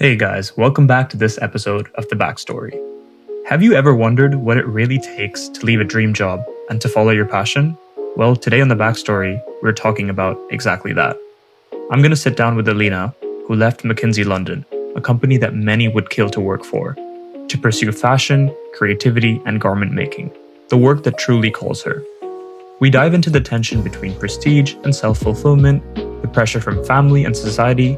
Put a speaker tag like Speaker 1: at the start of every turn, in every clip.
Speaker 1: Hey guys, welcome back to this episode of The Backstory. Have you ever wondered what it really takes to leave a dream job and to follow your passion? Well, today on The Backstory, we're talking about exactly that. I'm going to sit down with Alina, who left McKinsey London, a company that many would kill to work for, to pursue fashion, creativity, and garment making, the work that truly calls her. We dive into the tension between prestige and self-fulfillment, the pressure from family and society,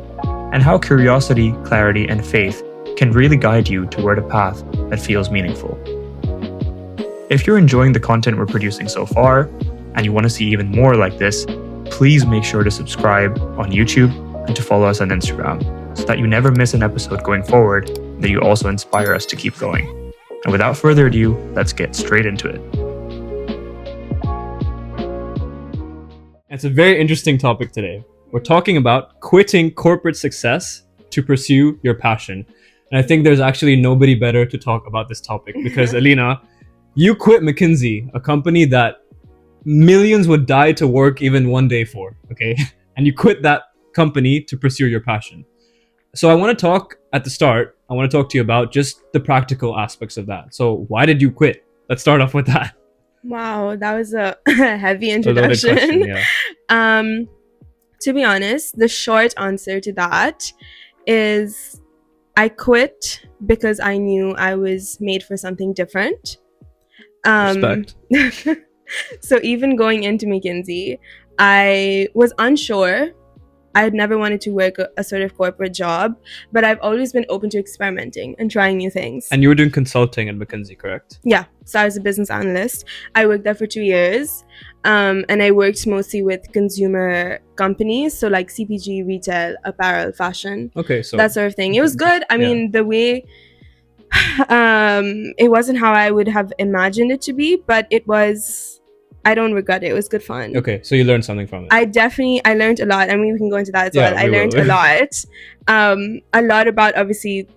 Speaker 1: and how curiosity, clarity, and faith can really guide you toward a path that feels meaningful. If you're enjoying the content we're producing so far, and you want to see even more like this, please make sure to subscribe on YouTube and to follow us on Instagram, so that you never miss an episode going forward, and that you also inspire us to keep going. And without further ado, let's get straight into it.
Speaker 2: It's a very interesting topic today. We're talking about quitting corporate success to pursue your passion. And I think there's actually nobody better to talk about this topic because Alina, you quit McKinsey, a company that millions would die to work even one day for, okay? And you quit that company to pursue your passion. So I want to talk at the start, I want to talk to you about just the practical aspects of that. So why did you quit? Let's start off with that.
Speaker 3: Wow, that was a heavy introduction.
Speaker 2: A loaded question, yeah.
Speaker 3: To be honest, the short answer to that is I quit because I knew I was made for something different.
Speaker 2: Respect.
Speaker 3: So even going into McKinsey, I was unsure. I had never wanted to work a sort of corporate job, but I've always been open to experimenting and trying new things.
Speaker 2: And you were doing consulting at McKinsey, correct?
Speaker 3: Yeah, so I was a business analyst. I worked there for 2 years, and I worked mostly with consumer companies, so like CPG, retail, apparel, fashion,
Speaker 2: Okay, so
Speaker 3: that sort of thing. It was good. I mean, the way it wasn't how I would have imagined it to be, but it was. I don't regret it. It was good fun.
Speaker 2: Okay, so you learned something from it.
Speaker 3: I learned a lot. I mean, we can go into that as well. I learned a lot about obviously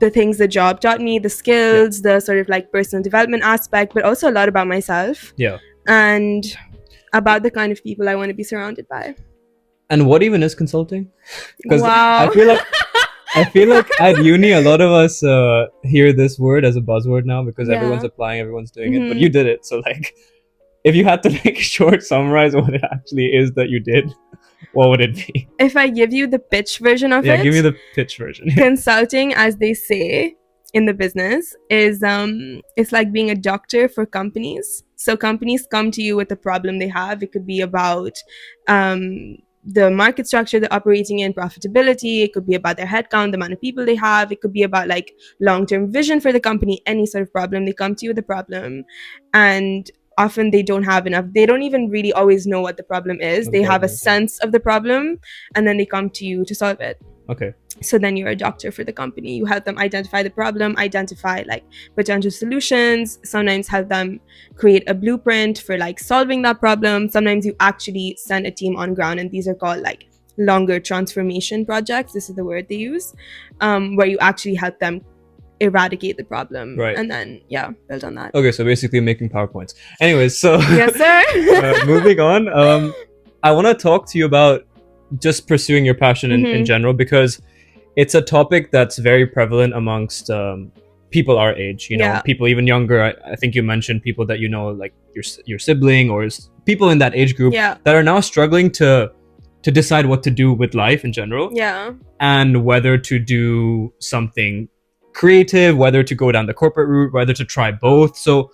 Speaker 3: the things the job taught me, the skills, the sort of like personal development aspect, but also a lot about myself.
Speaker 2: Yeah.
Speaker 3: And about the kind of people I want to be surrounded by.
Speaker 2: And what even is consulting? Because
Speaker 3: wow.
Speaker 2: I feel like at uni, a lot of us hear this word as a buzzword now because everyone's applying, everyone's doing it, but you did it. So like, if you had to like short summarize what it actually is that you did, what would it be?
Speaker 3: If I give you the pitch version of it.
Speaker 2: Yeah, give me the pitch version.
Speaker 3: Consulting, as they say in the business, is it's like being a doctor for companies. So companies come to you with a problem they have. It could be about the market structure they're operating in, profitability. It could be about their headcount, the amount of people they have. It could be about like long-term vision for the company, any sort of problem. They come to you with a problem, and often they don't have enough. They don't even really always know what the problem is. They have a sense of the problem, and then they come to you to solve it.
Speaker 2: Okay.
Speaker 3: So then you're a doctor for the company. You help them identify the problem, identify like potential solutions, sometimes help them create a blueprint for like solving that problem. Sometimes you actually send a team on ground, and these are called like longer transformation projects. This is the word they use, where you actually help them eradicate the problem,
Speaker 2: right?
Speaker 3: And then build on that.
Speaker 2: Okay, so basically making PowerPoints. Anyways, so
Speaker 3: yes sir.
Speaker 2: Moving on, I want to talk to you about just pursuing your passion in general, because it's a topic that's very prevalent amongst people our age, people even younger. I think you mentioned people that you know, like your sibling or people in that age group that are now struggling to decide what to do with life in general, and whether to do something creative, whether to go down the corporate route, whether to try both. So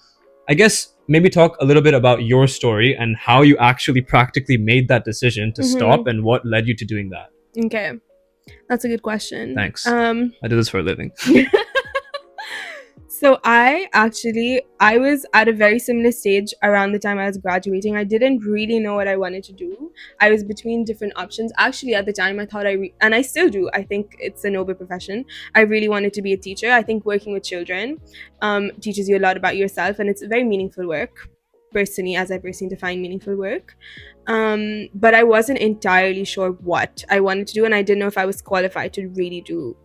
Speaker 2: I guess maybe talk a little bit about your story and how you actually practically made that decision to stop and what led you to doing that.
Speaker 3: Okay, that's a good question.
Speaker 2: Thanks. I do this for a living.
Speaker 3: So I was at a very similar stage around the time I was graduating. I didn't really know what I wanted to do. I was between different options. Actually, at the time, I thought and I still do. I think it's a noble profession. I really wanted to be a teacher. I think working with children teaches you a lot about yourself, and it's a very meaningful work. Personally, as I personally define meaningful work. But I wasn't entirely sure what I wanted to do, and I didn't know if I was qualified to really do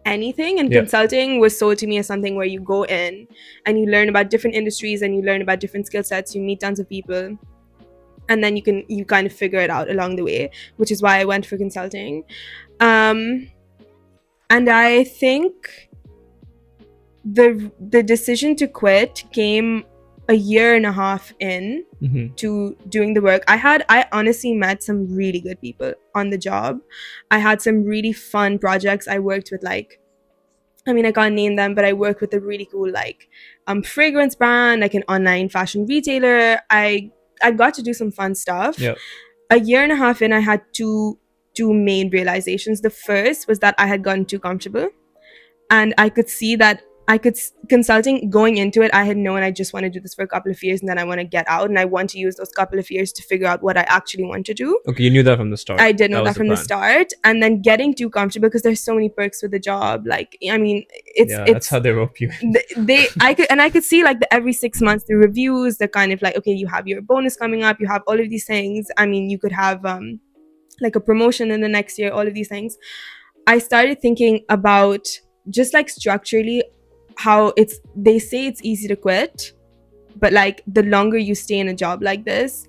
Speaker 3: anything. And consulting was sold to me as something where you go in and you learn about different industries and you learn about different skill sets, you meet tons of people, and then you kind of figure it out along the way, which is why I went for consulting. And I think the decision to quit came a year and a half in to doing the work. I honestly met some really good people on the job. I had some really fun projects. I worked with like, I mean, I can't name them, but I worked with a really cool like fragrance brand, like an online fashion retailer. I got to do some fun stuff.
Speaker 2: Yeah.
Speaker 3: A year and a half in, I had two main realizations. The first was that I had gotten too comfortable, and I could see that consulting going into it, I had known I just want to do this for a couple of years and then I want to get out, and I want to use those couple of years to figure out what I actually want to do.
Speaker 2: Okay, you knew that from the start.
Speaker 3: I did know that from the start, and then getting too comfortable because there's so many perks with the job. Like, I mean, it's
Speaker 2: that's how they rope you.
Speaker 3: I could see like every 6 months the reviews, the kind of like, okay, you have your bonus coming up, you have all of these things. I mean, you could have like a promotion in the next year, all of these things. I started thinking about just like structurally how they say it's easy to quit, but like the longer you stay in a job like this,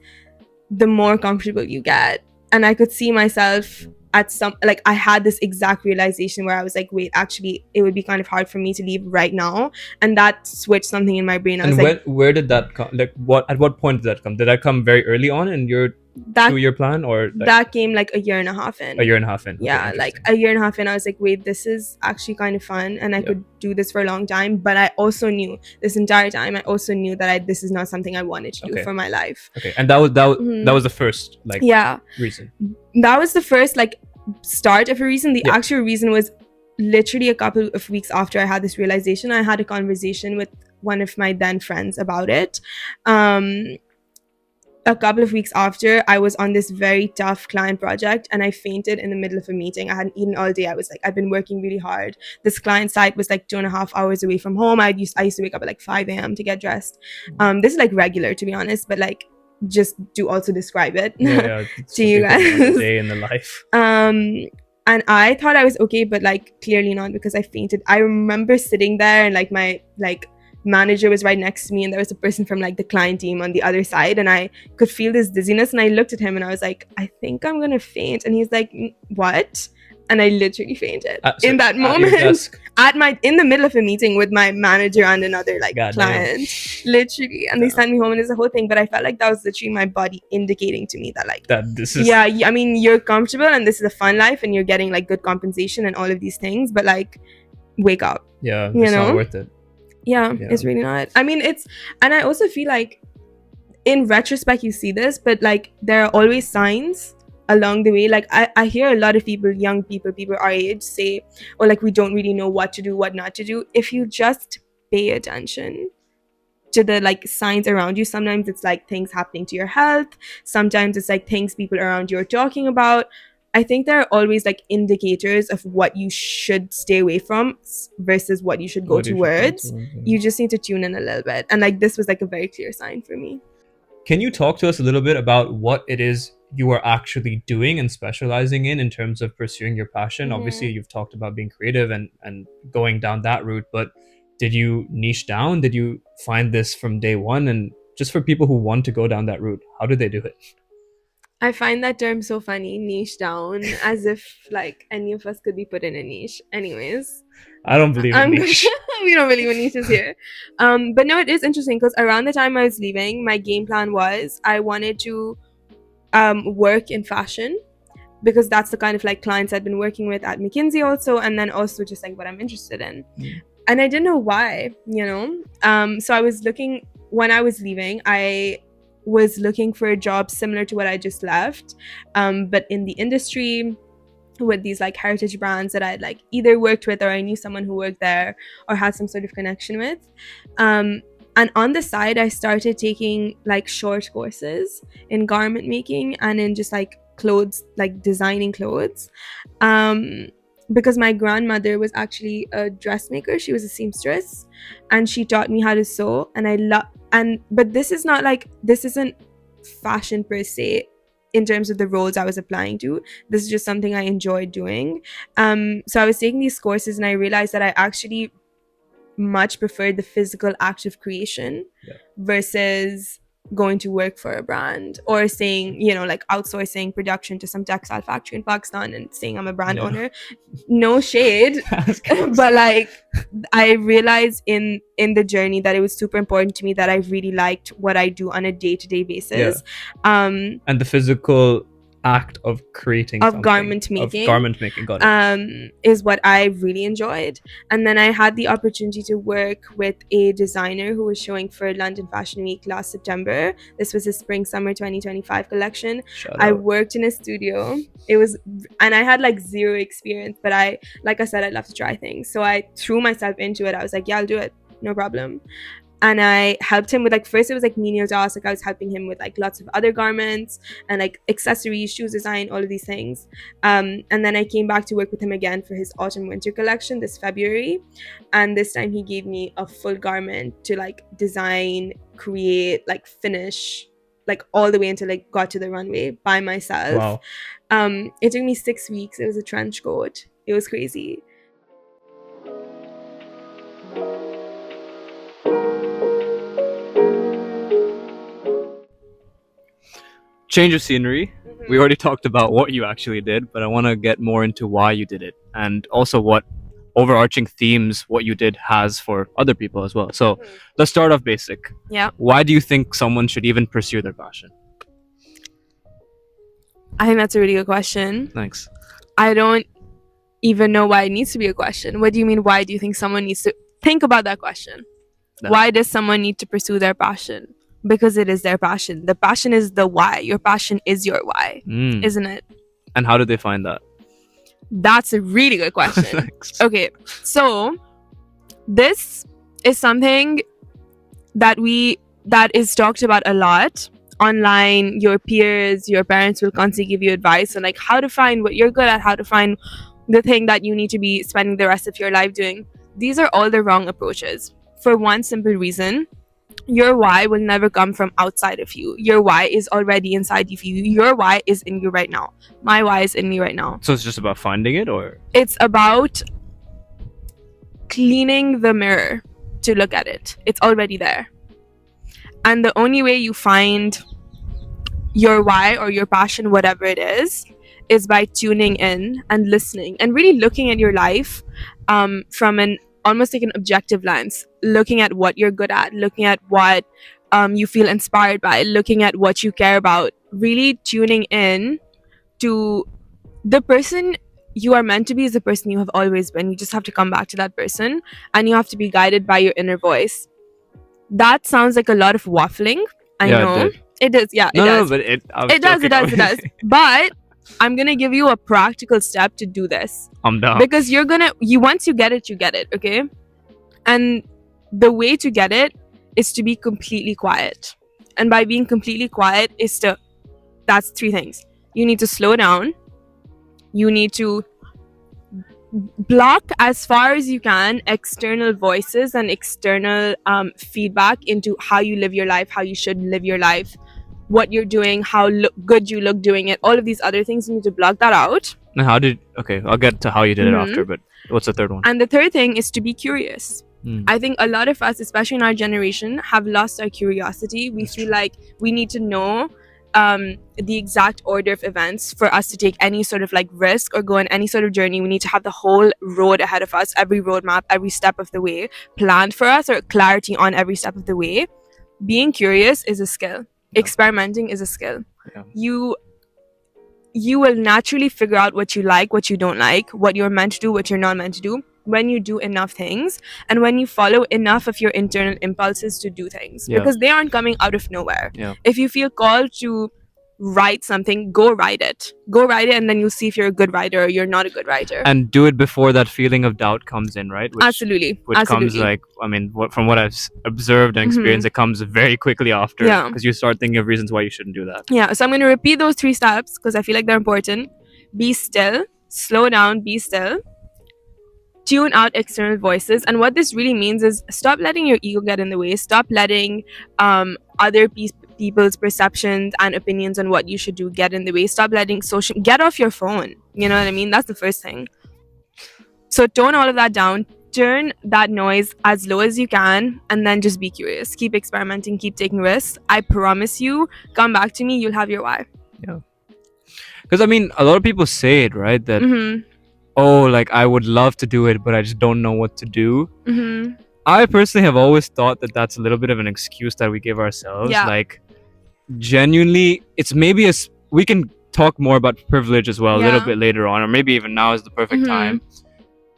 Speaker 3: the more comfortable you get. And I could see myself at some, like, I had this exact realization where I was like, wait, actually it would be kind of hard for me to leave right now. And that switched something in my brain. I was like,
Speaker 2: where did that come? Like, at what point did that come? Did that come very early on in your 2-year plan, or like,
Speaker 3: that came like a year and a half in?
Speaker 2: A year and a half in.
Speaker 3: Yeah,
Speaker 2: okay,
Speaker 3: like a year and a half in, I was like, wait, this is actually kind of fun, and I could do this for a long time. But I also knew this entire time, that this is not something I wanted to do for my life.
Speaker 2: Okay, and that was the first reason.
Speaker 3: That was the first like start of a reason. The actual reason was literally a couple of weeks after I had this realization. I had a conversation with one of my then friends about it. A couple of weeks after, I was on this very tough client project and I fainted in the middle of a meeting. I hadn't eaten all day. I was like, I've been working really hard. This client site was like 2.5 hours away from home. I used to wake up at like 5 a.m. to get dressed. This is like regular, to be honest, but like just to also describe it to you guys.
Speaker 2: Day in the life.
Speaker 3: And I thought I was okay, but like clearly not, because I fainted. I remember sitting there and like my manager was right next to me, and there was a person from like the client team on the other side, and I could feel this dizziness, and I looked at him and I was like, I think I'm gonna faint. And he's like, what? And I literally fainted in that moment in the middle of a meeting with my manager and another like client, literally. And they sent me home, and it's a whole thing. But I felt like that was literally my body indicating to me that like
Speaker 2: this is
Speaker 3: I mean, you're comfortable and this is a fun life and you're getting like good compensation and all of these things, but like wake up.
Speaker 2: It's not worth it.
Speaker 3: Yeah, it's really not. I mean, and I also feel like in retrospect you see this, but like there are always signs along the way. Like I hear a lot of people, young people our age, say, oh, like we don't really know what to do, what not to do. If you just pay attention to the like signs around you, sometimes it's like things happening to your health, sometimes it's like things people around you are talking about. I think there are always like indicators of what you should stay away from versus what you should go towards. You just need to tune in a little bit. And like this was like a very clear sign for me.
Speaker 2: Can you talk to us a little bit about what it is you are actually doing and specializing in terms of pursuing your passion? Obviously, you've talked about being creative and going down that route, but did you niche down? Did you find this from day one? And just for people who want to go down that route, how do they do it?
Speaker 3: I find that term so funny, niche down, as if like any of us could be put in a niche. Anyways,
Speaker 2: I don't believe in niche.
Speaker 3: We don't believe in niches here. But no, it is interesting because around the time I was leaving, my game plan was I wanted to work in fashion, because that's the kind of like clients I'd been working with at McKinsey also, and then also just like what I'm interested in. And I didn't know why, so I was looking, when I was leaving, I was looking for a job similar to what I just left, but in the industry with these like heritage brands that I'd like either worked with or I knew someone who worked there or had some sort of connection with. And on the side, I started taking like short courses in garment making and in just like clothes, like designing clothes. Because my grandmother was actually a dressmaker. She was a seamstress and she taught me how to sew, and but this isn't fashion per se in terms of the roles I was applying to. This is just something I enjoyed doing. So I was taking these courses and I realized that I actually much preferred the physical act of creation versus going to work for a brand or saying, you know, like outsourcing production to some textile factory in Pakistan and saying I'm a brand owner. No shade. But like I realized in the journey that it was super important to me that I really liked what I do on a day-to-day basis.
Speaker 2: And the physical act of creating
Speaker 3: of garment making
Speaker 2: got it.
Speaker 3: Is what I really enjoyed. And then I had the opportunity to work with a designer who was showing for London Fashion Week last September. This was a spring summer 2025 collection. I worked in a studio. And I had like zero experience, but like I said, I love to try things, so I threw myself into it. I was like, yeah, I'll do it, no problem. And I helped him with, like, first it was like menial tasks, like I was helping him with like lots of other garments and like accessories, shoes design, all of these things. And then I came back to work with him again for his autumn winter collection this February, and this time he gave me a full garment to like design, create, like finish, like all the way until I got to the runway by myself. It took me 6 weeks. It was a trench coat. It was crazy.
Speaker 2: Change of scenery. We already talked about what you actually did, but I want to get more into why you did it, and also what overarching themes what you did has for other people as well. So let's start off basic.
Speaker 3: Yeah.
Speaker 2: Why do you think someone should even pursue their passion?
Speaker 3: I think that's a really good question.
Speaker 2: Thanks.
Speaker 3: I don't even know why it needs to be a question. What do you mean, why do you think someone needs to think about that question? Why does someone need to pursue their passion? Because it is their passion. The passion is the why. Your passion is your why, isn't it?
Speaker 2: And how did they find that?
Speaker 3: That's a really good question. Okay, so this is something that is talked about a lot online. Your peers, your parents will constantly give you advice on like how to find what you're good at, how to find the thing that you need to be spending the rest of your life doing. These are all the wrong approaches for one simple reason. Your why will never come from outside of you. Your why is already inside of you. Your why is in you right now. My why is in me right now.
Speaker 2: So it's just about finding it, or?
Speaker 3: It's about cleaning the mirror to look at it. It's already there. And the only way you find your why or your passion, whatever it is by tuning in and listening and really looking at your life from an almost like an objective lens, looking at what you're good at, looking at what you feel inspired by, looking at what you care about, really tuning in to the person you are meant to be is the person you have always been. You just have to come back to that person, and you have to be guided by your inner voice. That sounds like a lot of waffling. I know. It is. Yeah, it does.
Speaker 2: No, but it
Speaker 3: does. But I'm gonna give you a practical step to do this.
Speaker 2: I'm down.
Speaker 3: Because once you get it, okay? And the way to get it is to be completely quiet. And by being completely quiet that's three things. You need to slow down. You need to block as far as you can external voices and external feedback into how you live your life, how you should live your life, what you're doing, how good you look doing it, all of these other things. You need to block that out.
Speaker 2: And I'll get to how you did it after, but what's the third one?
Speaker 3: And the third thing is to be curious. I think a lot of us, especially in our generation, have lost our curiosity. We feel like we need to know the exact order of events for us to take any sort of like risk or go on any sort of journey. We need to have the whole road ahead of us, every roadmap, every step of the way planned for us, or clarity on every step of the way. Being curious is a skill. Experimenting is a skill. You will naturally figure out what you like, what you don't like, what you're meant to do, what you're not meant to do, when you do enough things and when you follow enough of your internal impulses to do things, because they aren't coming out of nowhere. If you feel called to write something, go write it, and then you'll see if you're a good writer or you're not a good writer.
Speaker 2: And do it before that feeling of doubt comes in, right?
Speaker 3: Absolutely.
Speaker 2: Comes like, I mean, from what I've observed and experienced, it comes very quickly after, because you start thinking of reasons why you shouldn't do that.
Speaker 3: So I'm going to repeat those 3 steps because I feel like they're important. Be still, slow down, be still, tune out external voices. And what this really means is stop letting your ego get in the way. Stop letting other people's perceptions and opinions on what you should do get in the way. Stop letting get off your phone. You know what I mean? That's the first thing. So tone all of that down. turn that noise as low as you can, and then just be curious. Keep experimenting, keep taking risks. I promise you, come back to me, you'll have your why.
Speaker 2: Yeah. Because I mean, a lot of people say it, right? That, oh, like I would love to do it, but I just don't know what to do. I personally have always thought that that's a little bit of an excuse that we give ourselves.
Speaker 3: Yeah.
Speaker 2: Like, genuinely, it's maybe we can talk more about privilege as well a little bit later on, or maybe even now is the perfect time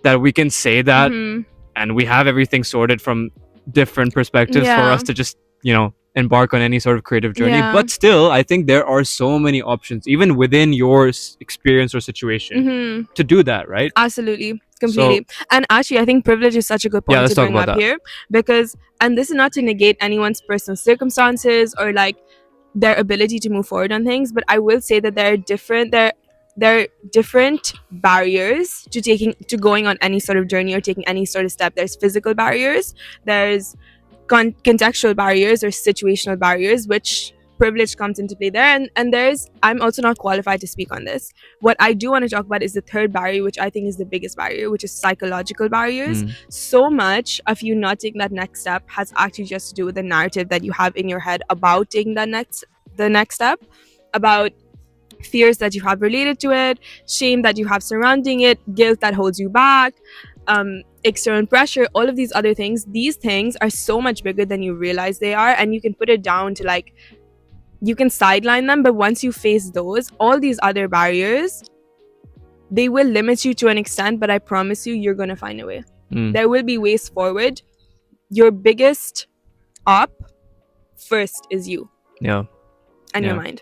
Speaker 2: that we can say that, and we have everything sorted from different perspectives for us to just, you know, embark on any sort of creative journey. But still, I think there are so many options even within your experience or situation to do that, right?
Speaker 3: Absolutely, completely. And actually, I think privilege is such a good point to bring up here, because, and this is not to negate anyone's personal circumstances or like their ability to move forward on things, but I will say that there are different barriers to going on any sort of journey or taking any sort of step. There's physical barriers, there's contextual barriers or situational barriers, which privilege comes into play there, and there's, I'm also not qualified to speak on this. What I do want to talk about is the third barrier, which I think is the biggest barrier, which is psychological barriers. So much of you not taking that next step has actually just to do with the narrative that you have in your head about taking the next step, about fears that you have related to it, shame that you have surrounding it, guilt that holds you back, external pressure, all of these other things. These things are so much bigger than you realize they are, and you can put it down to like, you can sideline them, but once you face those, all these other barriers, they will limit you to an extent, but I promise you, you're gonna find a way. There will be ways forward. Your biggest up first is you. And your mind.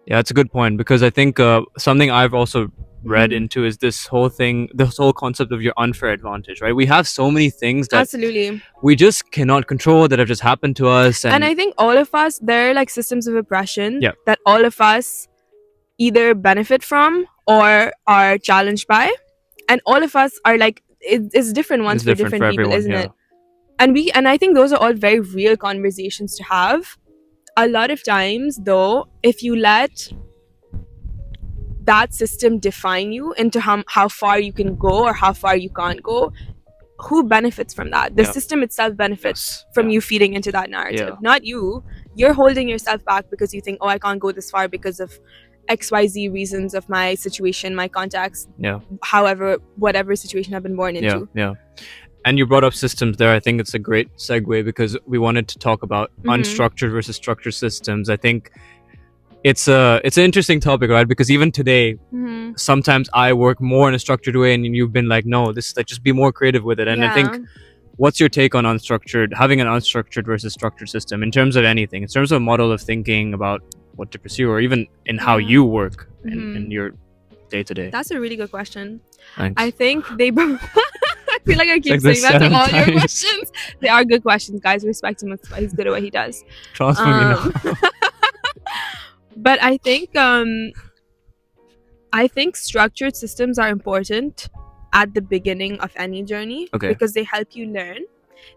Speaker 2: Yeah, it's a good point, because I think something I've also read into is this whole concept of your unfair advantage, right? We have so many things that
Speaker 3: absolutely
Speaker 2: we just cannot control, that have just happened to us,
Speaker 3: and I think all of us, there are like systems of oppression that all of us either benefit from or are challenged by, and all of us are like, it's different ones for different people, everyone, isn't it? And I think those are all very real conversations to have. A lot of times though, if you let that system define you into how far you can go or how far you can't go, who benefits from that? The system itself benefits from you feeding into that narrative, not you. You're holding yourself back because you think, oh, I can't go this far because of XYZ reasons of my situation, my context, however, whatever situation I've been born into.
Speaker 2: And you brought up systems there. I think it's a great segue, because we wanted to talk about unstructured versus structured systems. I think it's an interesting topic, right? Because even today, sometimes I work more in a structured way, and you've been like, no, this is like, just be more creative with it. And I think, what's your take on having an unstructured versus structured system in terms of anything, in terms of a model of thinking about what to pursue, or even in how you work in your day-to-day?
Speaker 3: That's a really good question.
Speaker 2: Thanks.
Speaker 3: I think they I feel like I keep saying that to all your questions. They are good questions, guys. Respect him. He's good at what he does.
Speaker 2: Trust me,
Speaker 3: But I think structured systems are important at the beginning of any journey, because they help you learn.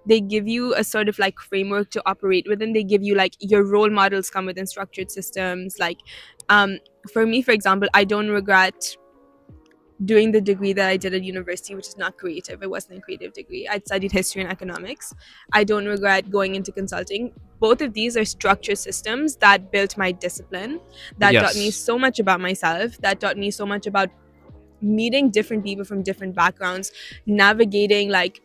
Speaker 3: They give you a sort of like framework to operate within. They give you like, your role models come within structured systems. Like for me, for example, I don't regret doing the degree that I did at university, which is not creative. It wasn't a creative degree. I studied history and economics. I don't regret going into consulting. Both of these are structured systems that built my discipline, that taught me so much about myself, that taught me so much about meeting different people from different backgrounds, navigating like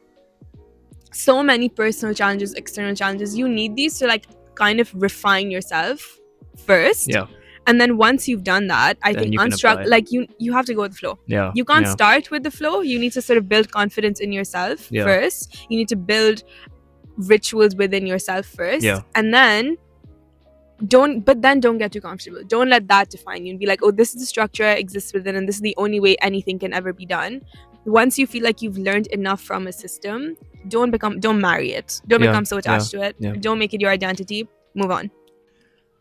Speaker 3: so many personal challenges, external challenges. You need these to like kind of refine yourself first. And then once you've done that, I think like you have to go with the flow. You can't start with the flow. You need to sort of build confidence in yourself first. You need to build rituals within yourself first. And then don't get too comfortable. Don't let that define you and be like, oh, this is the structure I exist within, and this is the only way anything can ever be done. Once you feel like you've learned enough from a system, don't marry it. Don't become so attached to it. Don't make it your identity. Move on.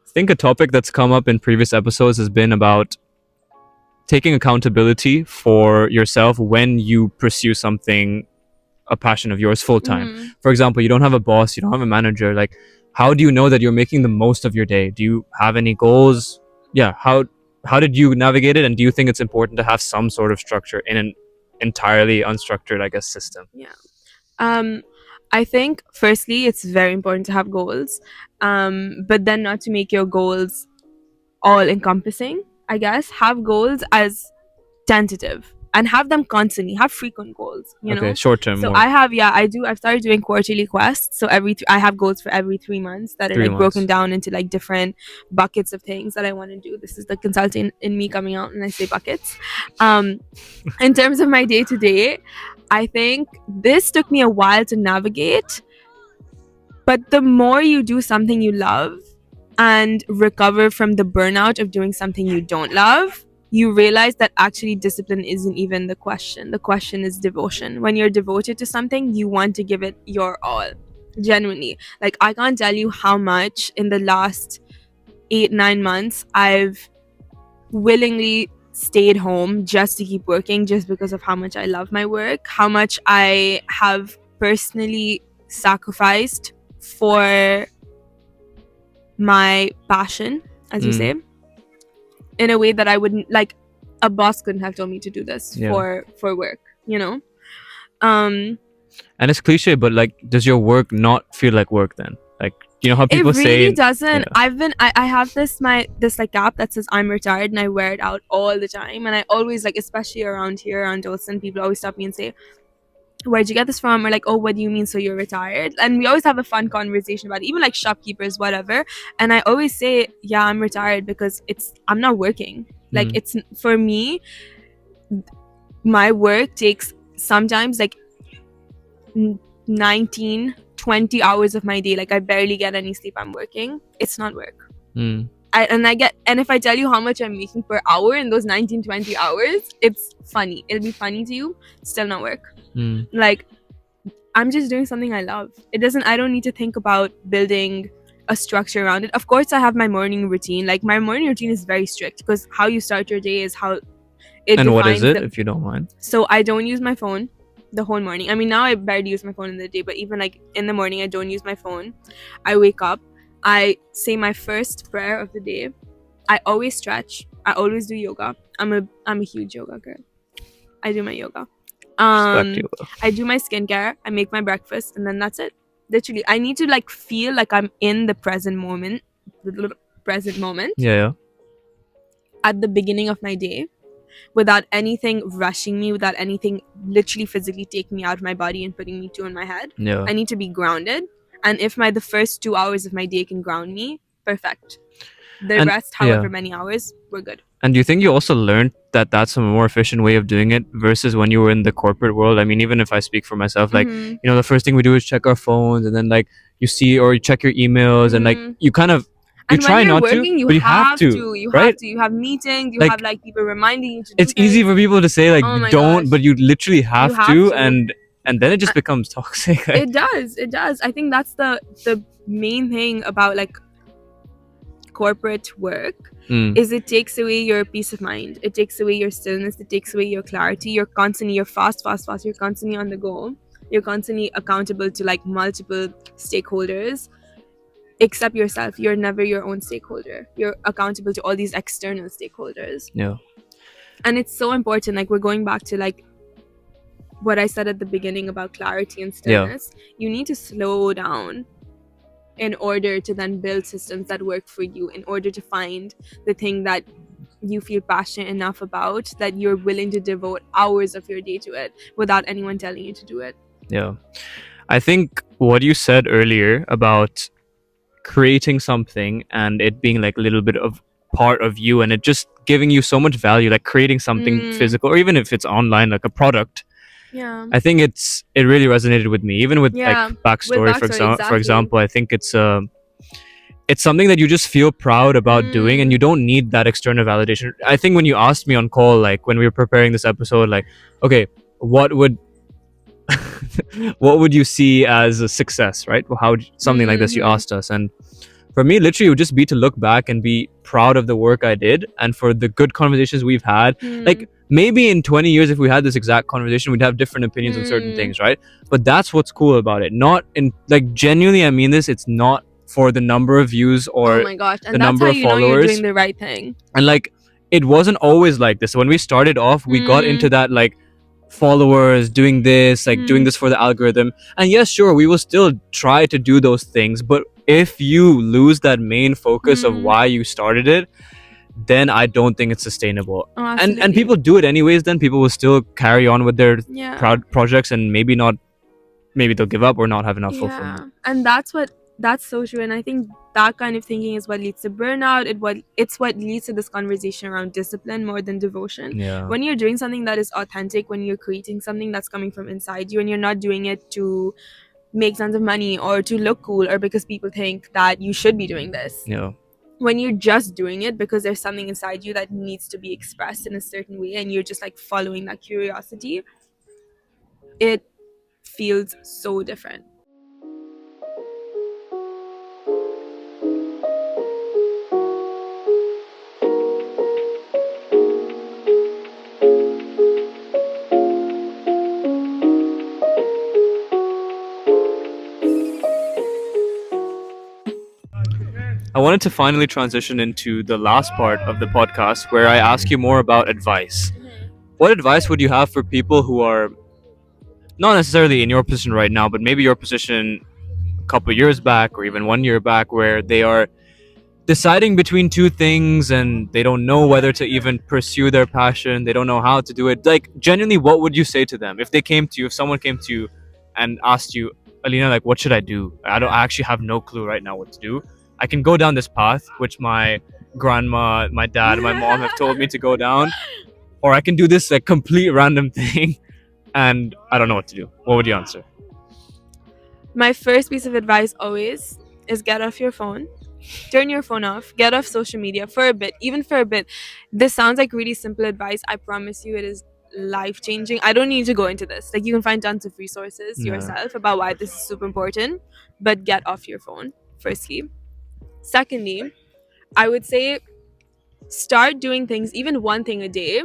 Speaker 2: I think a topic that's come up in previous episodes has been about taking accountability for yourself when you pursue something, a passion of yours, full time. For example, you don't have a boss, you don't have a manager. Like, how do you know that you're making the most of your day? Do you have any goals? How did you navigate it? And do you think it's important to have some sort of structure in entirely unstructured, I guess, system?
Speaker 3: I think firstly it's very important to have goals, but then not to make your goals all encompassing. I guess have goals as tentative and have them constantly, have frequent goals,
Speaker 2: Okay, short term
Speaker 3: so
Speaker 2: more.
Speaker 3: I've started doing quarterly quests, so I have goals for every 3 months that are
Speaker 2: 3
Speaker 3: like broken
Speaker 2: months.
Speaker 3: down into like different buckets of things that I want to do. This is the consultant in me coming out, and I say buckets. In terms of my day to day, I think this took me a while to navigate, but the more you do something you love and recover from the burnout of doing something you don't love, you realize that actually discipline isn't even the question. The question is devotion. When you're devoted to something, you want to give it your all. Genuinely. Like, I can't tell you how much in the last 8-9 months I've willingly stayed home just to keep working, just because of how much I love my work, how much I have personally sacrificed for my passion, as you say, in a way that I wouldn't, like, a boss couldn't have told me to do this for work,
Speaker 2: and it's cliche, but like, does your work not feel like work then? Like, you know how people say
Speaker 3: it really doesn't. I have this like cap that says I'm retired, and I wear it out all the time, and I always, like, especially around here around Dolson, people always stop me and say, where'd you get this from? Or like, oh, what do you mean, so you're retired? And we always have a fun conversation about it, even like shopkeepers, whatever. And I always say, yeah, I'm retired because I'm not working. Like, it's, for me, my work takes sometimes like 19, 20 hours of my day. Like, I barely get any sleep. I'm working. It's not work. And if I tell you how much I'm making per hour in those 19, 20 hours, it's funny. It'll be funny to you. Still not work. Like, I'm just doing something I love. I don't need to think about building a structure around it. Of course, I have my morning routine. Like, my morning routine is very strict, because how you start your day is how it
Speaker 2: and
Speaker 3: defines.
Speaker 2: what is it, if you don't mind?
Speaker 3: So I don't use my phone the whole morning. I mean, now I barely use my phone in the day, but even like in the morning, I don't use my phone. I wake up, I say my first prayer of the day. I always stretch. I always do yoga. I'm a huge yoga girl. I do my yoga. I do my skincare. I make my breakfast, and then that's it. Literally, I need to like feel like I'm in the present moment.
Speaker 2: Yeah.
Speaker 3: At the beginning of my day, without anything rushing me, without anything literally physically taking me out of my body and putting me two in my head.
Speaker 2: Yeah.
Speaker 3: I need to be grounded. And if the first 2 hours of my day can ground me, perfect. The rest, however many hours, we're good.
Speaker 2: And do you think you also learned that that's a more efficient way of doing it versus when you were in the corporate world? I mean, even if I speak for myself, like, you know, the first thing we do is check our phones, and then like you see, or you check your emails, and like you kind of, you
Speaker 3: and
Speaker 2: try
Speaker 3: when you're
Speaker 2: not
Speaker 3: working,
Speaker 2: to, but you have to.
Speaker 3: You
Speaker 2: right?
Speaker 3: have to. You have meetings. You
Speaker 2: like,
Speaker 3: have like people reminding you to do
Speaker 2: it's
Speaker 3: things.
Speaker 2: easy for people to say like,
Speaker 3: Oh
Speaker 2: don't,
Speaker 3: gosh.
Speaker 2: but you literally have to, and then it just becomes toxic. Right?
Speaker 3: It does. I think that's the main thing about like corporate work, is it takes away your peace of mind. It takes away your stillness. It takes away your clarity. You're fast. You're constantly on the go. You're constantly accountable to like multiple stakeholders. Except yourself. You're never your own stakeholder. You're accountable to all these external stakeholders.
Speaker 2: Yeah.
Speaker 3: And it's so important. Like, we're going back to like what I said at the beginning about clarity and stillness. You need to slow down in order to then build systems that work for you, in order to find the thing that you feel passionate enough about, that you're willing to devote hours of your day to it without anyone telling you to do it.
Speaker 2: Yeah. I think what you said earlier about creating something and it being like a little bit of part of you, and it just giving you so much value, like creating something physical, or even if it's online, like a product. I think it really resonated with me, even with like backstory, for example. I think it's something that you just feel proud about doing, and you don't need that external validation. I think when you asked me on call, like when we were preparing this episode, like, okay, what would what would you see as a success, right? Well, how something like this, you asked us, and for me, literally, it would just be to look back and be proud of the work I did, and for the good conversations we've had. Like, maybe in 20 years, if we had this exact conversation, we'd have different opinions on certain things, right? But that's what's cool about it. Not in, like, genuinely, I mean this, it's not for the number of views or
Speaker 3: oh my gosh, and
Speaker 2: the
Speaker 3: that's
Speaker 2: number
Speaker 3: how
Speaker 2: of
Speaker 3: you know
Speaker 2: followers.
Speaker 3: you're doing the right thing.
Speaker 2: And like, it wasn't always like this. When we started off, we got into that like followers, doing this, like doing this for the algorithm. And yes, sure, we will still try to do those things, but if you lose that main focus of why you started it, then I don't think it's sustainable. And people do it anyways, then people will still carry on with their projects, and maybe they'll give up or not have enough fulfillment.
Speaker 3: And that's so true. And I think that kind of thinking is what leads to burnout. It's what leads to this conversation around discipline more than devotion. When you're doing something that is authentic, when you're creating something that's coming from inside you, and you're not doing it to make tons of money or to look cool or because people think that you should be doing this. When you're just doing it because there's something inside you that needs to be expressed in a certain way, and you're just like following that curiosity, it feels so different.
Speaker 2: I wanted to finally transition into the last part of the podcast where I ask you more about advice. What advice would you have for people who are not necessarily in your position right now, but maybe your position a couple years back or even 1 year back, where they are deciding between two things and they don't know whether to even pursue their passion, they don't know how to do it? Like, genuinely, what would you say to them if someone came to you and asked you, Alina, like, what should I do? I actually have no clue right now what to do. I can go down this path, which my grandma, my dad, my mom have told me to go down, or I can do this like complete random thing, and I don't know what to do. What would you answer?
Speaker 3: My first piece of advice always is get off your phone. Turn your phone off. Get off social media for a bit, even for a bit. This sounds like really simple advice. I promise you it is life-changing. I don't need to go into this. Like, you can find tons of resources yourself about why this is super important, but get off your phone, firstly. Secondly, I would say start doing things, even one thing a day,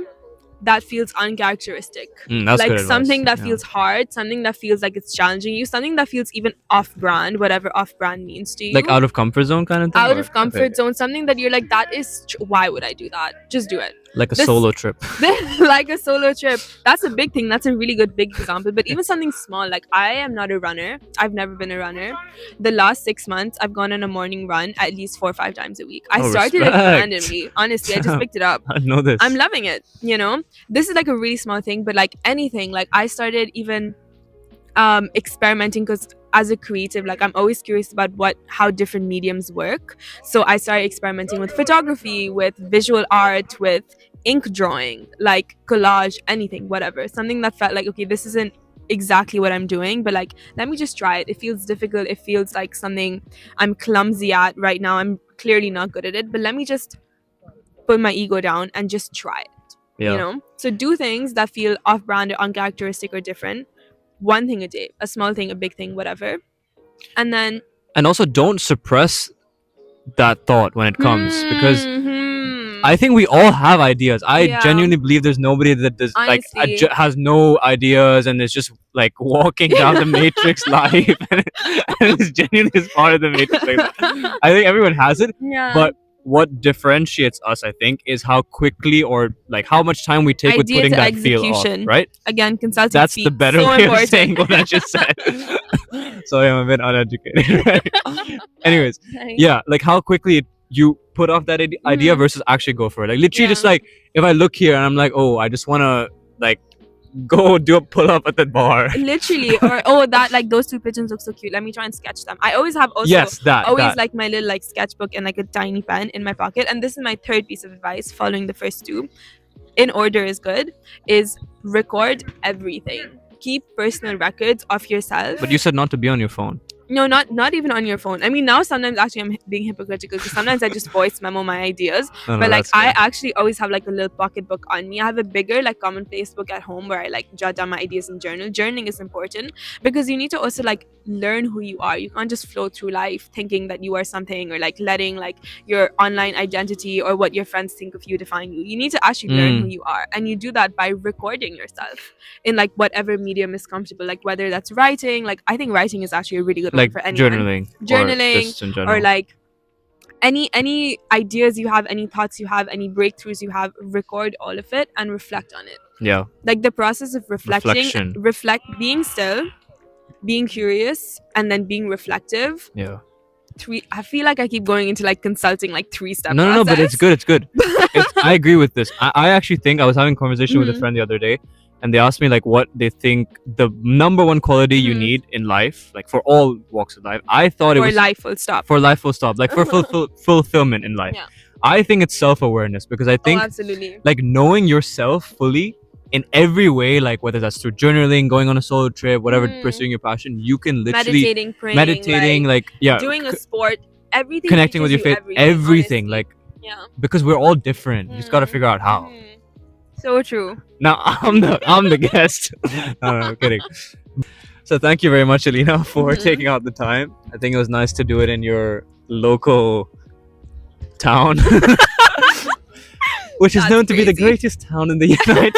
Speaker 3: that feels uncharacteristic.
Speaker 2: That's
Speaker 3: like
Speaker 2: good
Speaker 3: something
Speaker 2: advice.
Speaker 3: that feels hard, something that feels like it's challenging you, something that feels even off-brand, whatever off-brand means to you.
Speaker 2: Like out of comfort zone kind of thing?
Speaker 3: Out of comfort zone, something that you're like, that is why would I do that? Just do it.
Speaker 2: Like a solo trip.
Speaker 3: Like a solo trip. That's a big thing. That's a really good big example. But even something small, like I am not a runner. I've never been a runner. The last 6 months, I've gone on a morning run at least 4 or 5 times a week. I started it randomly. Honestly, I just picked it up.
Speaker 2: I know this.
Speaker 3: I'm loving it. This is like a really small thing, but like anything, like I started even experimenting, because as a creative, like I'm always curious about how different mediums work. So I started experimenting with photography, with visual art, with ink drawing, like collage, anything, whatever. Something that felt like, okay, this isn't exactly what I'm doing, but like, let me just try it. It feels difficult. It feels like something I'm clumsy at right now. I'm clearly not good at it, but let me just put my ego down and just try it. So do things that feel off-brand or uncharacteristic or different. One thing a day, a small thing, a big thing, whatever. And
Speaker 2: also don't suppress that thought when it comes, because I think we all have ideas. I genuinely believe there's nobody that does has no ideas and is just like walking down the matrix life and is genuinely is part of the matrix. I think everyone has it, but what differentiates us, I think, is how quickly or like how much time we take with putting that feel off, right?
Speaker 3: Again, consulting.
Speaker 2: That's the better way of saying what I just said. Sorry, I'm a bit uneducated. Right? Anyways, like how quickly you put off that idea versus actually go for it. Like literally, just like if I look here and I'm like, oh, I just want to like go do a pull up at that bar.
Speaker 3: Literally, or that like those two pigeons look so cute. Let me try and sketch them. I always have like my little like sketchbook and like a tiny pen in my pocket. And this is my third piece of advice, following the first two. In order is good. Is record everything. Keep personal records of yourself.
Speaker 2: But you said not to be on your phone.
Speaker 3: No, not even on your phone. I mean, now sometimes actually I'm being hypocritical, because sometimes I just voice memo my ideas. But like I actually always have like a little pocket book on me. I have a bigger like commonplace book at home where I like jot down my ideas and journal. Journaling is important because you need to also like learn who you are. You can't just flow through life thinking that you are something, or like letting like your online identity or what your friends think of you define you. You need to actually learn who you are, and you do that by recording yourself in like whatever medium is comfortable. Like whether that's writing, like I think writing is actually a really good
Speaker 2: like
Speaker 3: for anyone.
Speaker 2: journaling
Speaker 3: or like any ideas you have, any thoughts you have, any breakthroughs you have, record all of it and reflect on it.
Speaker 2: Yeah.
Speaker 3: Like the process of reflection, being still, being curious, and then being reflective.
Speaker 2: Yeah.
Speaker 3: I feel like I keep going into like consulting, like 3-step
Speaker 2: No, but it's
Speaker 3: process.
Speaker 2: good. I agree with this. I actually think I was having a conversation with a friend the other day, and they asked me like what they think the number one quality you need in life, like for all walks of life. I thought it was
Speaker 3: life full stop.
Speaker 2: For life full stop, like for fulfillment in life.
Speaker 3: Yeah.
Speaker 2: I think it's self-awareness, because I think
Speaker 3: absolutely.
Speaker 2: like knowing yourself fully in every way, like whether that's through journaling, going on a solo trip, whatever, pursuing your passion, you can literally
Speaker 3: meditating, praying,
Speaker 2: like yeah,
Speaker 3: doing a sport, everything,
Speaker 2: connecting with your faith, everything,
Speaker 3: honestly.
Speaker 2: like
Speaker 3: Yeah.
Speaker 2: because we're all different. You just got to figure out how.
Speaker 3: So true.
Speaker 2: Now I'm the guest. No, I'm kidding. So thank you very much, Alina, for taking out the time. I think it was nice to do it in your local town, which is known to be the greatest town in the United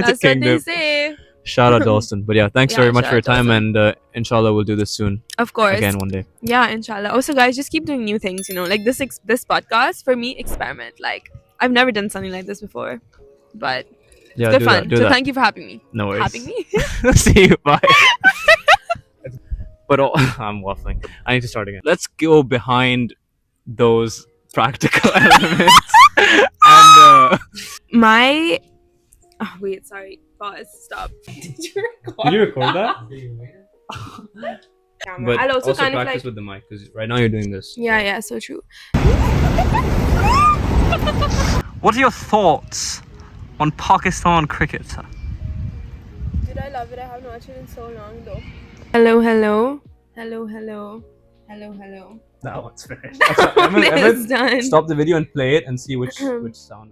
Speaker 3: That's
Speaker 2: Kingdom.
Speaker 3: what they say.
Speaker 2: Shout out Dalston. But yeah, thanks very much for your time, and inshallah we'll do this soon.
Speaker 3: Of course.
Speaker 2: Again one day.
Speaker 3: Yeah, inshallah. Also, guys, just keep doing new things. You know, like this podcast for me, experiment. Like I've never done something like this before, but
Speaker 2: Yeah,
Speaker 3: it's good fun.
Speaker 2: Do that.
Speaker 3: Thank you for having me.
Speaker 2: No worries.
Speaker 3: Having me.
Speaker 2: See you. Bye. But I'm waffling. I need to start again. Let's go behind those practical elements. And
Speaker 3: wait, sorry. Pause. Stop. Did
Speaker 2: you record that?
Speaker 3: Camera.
Speaker 2: But
Speaker 3: I'll also kind
Speaker 2: practice
Speaker 3: of
Speaker 2: with the mic, because right now you're doing this.
Speaker 3: Yeah, so true.
Speaker 2: What are your thoughts on Pakistan cricket?
Speaker 3: Did I love it? I haven't watched it in so long though. Hello.
Speaker 2: That one's finished.
Speaker 3: It's done.
Speaker 2: Stop the video and play it and see which sound.